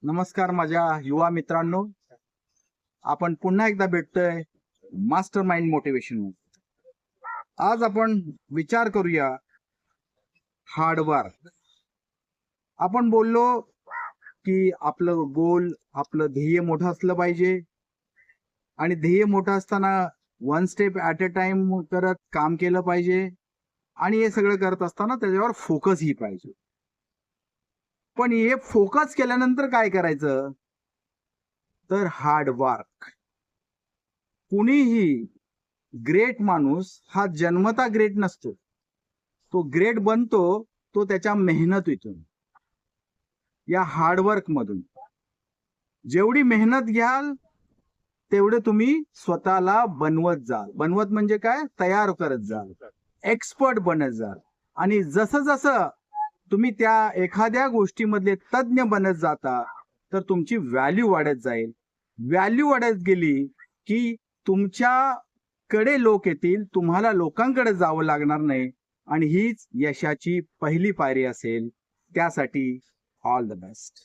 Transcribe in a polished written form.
नमस्कार माझ्या युवा मित्रांनो, आपण पुन्हा एकदा भेटतोय मास्टर माइंड मोटिवेशन. आज आपण विचार करूया हार्डवर्क. आपण बोललो की आपलं गोल, आपलं ध्येय मोठं असलं पाहिजे आणि ध्येय मोठं असताना one step at a time करत काम केलं पाहिजे आणि हे सगळं करत असताना त्याच्यावर फोकसही पाहिजे. पण हे फोकस केल्यानंतर काय करायचं तर हार्ड वर्क. कुणीही ग्रेट माणूस हा जन्मता ग्रेट नसतो, तो ग्रेट बनतो तो त्याच्या मेहनतीतून, या हार्डवर्क मधून. जेवढी मेहनत घ्याल तेवढे तुम्ही स्वतःला बनवत जाल. बनवत म्हणजे काय, तयार करत जाल, एक्सपर्ट बनत जाल. आणि जसं जसं तुम्ही त्या एखाद्या गोष्टीमधले तज्ञ बनत जाता तर तुमची व्हॅल्यू वाढत जाईल. व्हॅल्यू वाढत गेली की तुमच्याकडे लोक येतील, तुम्हाला लोकांकडे जावं लागणार नाही आणि हीच यशाची पहिली पायरी असेल. त्यासाठी ऑल द बेस्ट.